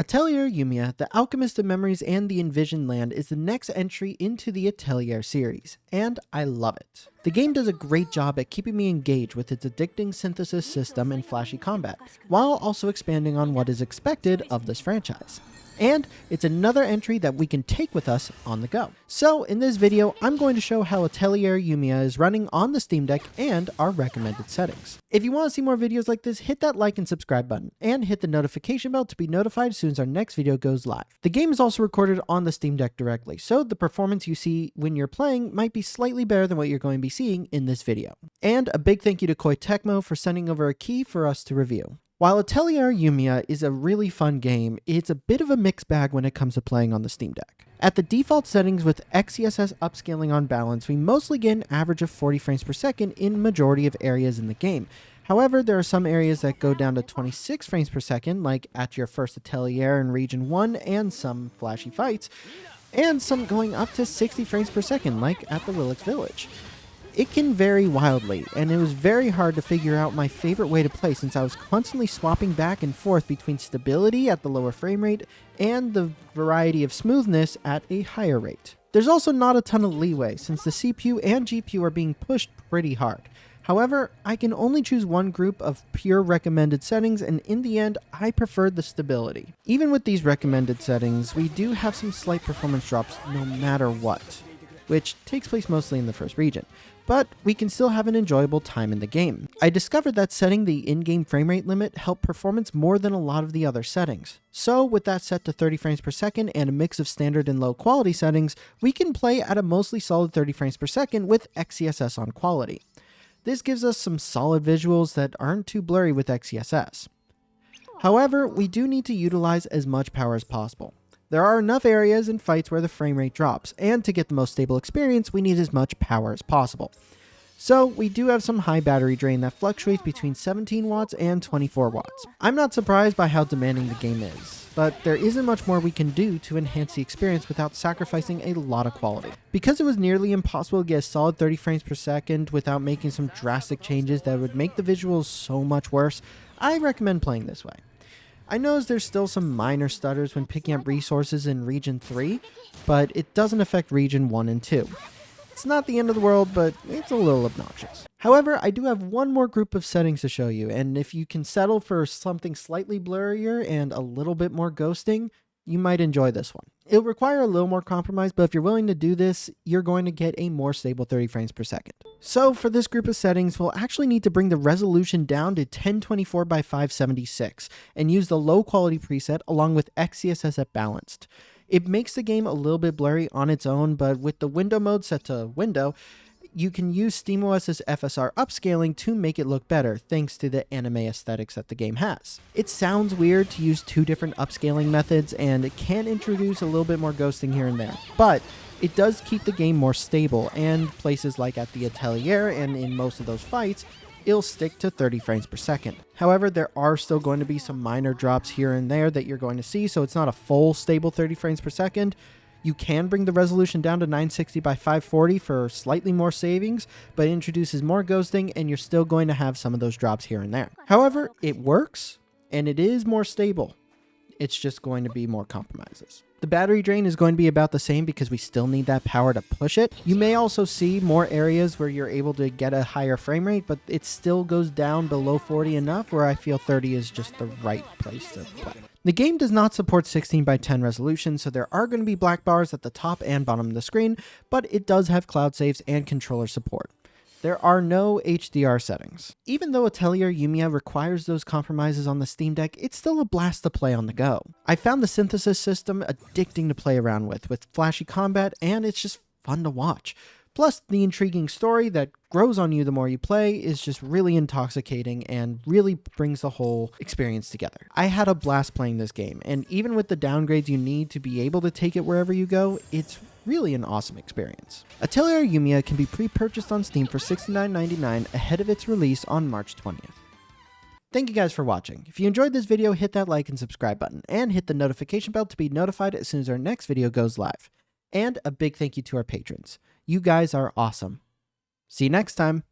Atelier Yumia, The Alchemist of Memories and the Envisioned Land is the next entry into the Atelier series, and I love it. The game does a great job at keeping me engaged with its addicting synthesis system and flashy combat, while also expanding on what is expected of this franchise. And it's another entry that we can take with us on the go. So in this video, I'm going to show how Atelier Yumia is running on the Steam Deck and our recommended settings. If you want to see more videos like this, hit that like and subscribe button, and hit the notification bell to be notified as soon as our next video goes live. The game is also recorded on the Steam Deck directly, so the performance you see when you're playing might be slightly better than what you're going to be seeing in this video. And a big thank you to Koei Tecmo for sending over a key for us to review. While Atelier Yumia is a really fun game, it's a bit of a mixed bag when it comes to playing on the Steam Deck. At the default settings with XeSS upscaling on balance, we mostly get an average of 40 frames per second in majority of areas in the game. However, there are some areas that go down to 26 frames per second, like at your first Atelier in Region 1 and some flashy fights, and some going up to 60 frames per second, like at the Lilac Village. It can vary wildly, and it was very hard to figure out my favorite way to play since I was constantly swapping back and forth between stability at the lower frame rate and the variety of smoothness at a higher rate. There's also not a ton of leeway since the CPU and GPU are being pushed pretty hard. However, I can only choose one group of pure recommended settings, and in the end, I preferred the stability. Even with these recommended settings, we do have some slight performance drops no matter what, which takes place mostly in the first region. But we can still have an enjoyable time in the game. I discovered that setting the in-game frame rate limit helped performance more than a lot of the other settings. So with that set to 30 frames per second and a mix of standard and low quality settings, we can play at a mostly solid 30 frames per second with XeSS on quality. This gives us some solid visuals that aren't too blurry with XeSS. However, we do need to utilize as much power as possible. There are enough areas and fights where the frame rate drops, and to get the most stable experience, we need as much power as possible. So we do have some high battery drain that fluctuates between 17 watts and 24 watts. I'm not surprised by how demanding the game is, but there isn't much more we can do to enhance the experience without sacrificing a lot of quality. Because it was nearly impossible to get a solid 30 frames per second without making some drastic changes that would make the visuals so much worse, I recommend playing this way. I noticed there's still some minor stutters when picking up resources in Region 3, but it doesn't affect Region 1 and 2. It's not the end of the world, but it's a little obnoxious. However, I do have one more group of settings to show you, and if you can settle for something slightly blurrier and a little bit more ghosting, you might enjoy this one. It'll require a little more compromise, but if you're willing to do this, you're going to get a more stable 30 frames per second. So for this group of settings, we'll actually need to bring the resolution down to 1024 by 576 and use the low quality preset along with XeSS at balanced. It makes the game a little bit blurry on its own, but with the window mode set to window, you can use SteamOS's FSR upscaling to make it look better, thanks to the anime aesthetics that the game has. It sounds weird to use two different upscaling methods, and it can introduce a little bit more ghosting here and there, but it does keep the game more stable, and places like at the Atelier and in most of those fights, it'll stick to 30 frames per second. However, there are still going to be some minor drops here and there that you're going to see, so it's not a full stable 30 frames per second. You can bring the resolution down to 960 by 540 for slightly more savings, but it introduces more ghosting and you're still going to have some of those drops here and there. However, it works and it is more stable. It's just going to be more compromises. The battery drain is going to be about the same because we still need that power to push it. You may also see more areas where you're able to get a higher frame rate, but it still goes down below 40 enough where I feel 30 is just the right place to play. The game does not support 16 by 10 resolution, so there are going to be black bars at the top and bottom of the screen, but it does have cloud saves and controller support. There are no HDR settings. Even though Atelier Yumia requires those compromises on the Steam Deck, it's still a blast to play on the go. I found the synthesis system addicting to play around with flashy combat, and it's just fun to watch. Plus, the intriguing story that grows on you the more you play is just really intoxicating and really brings the whole experience together. I had a blast playing this game, and even with the downgrades you need to be able to take it wherever you go, it's really an awesome experience. Atelier Yumia can be pre-purchased on Steam for $69.99 ahead of its release on March 20th. Thank you guys for watching. If you enjoyed this video, hit that like and subscribe button, and hit the notification bell to be notified as soon as our next video goes live. And a big thank you to our patrons. You guys are awesome. See you next time.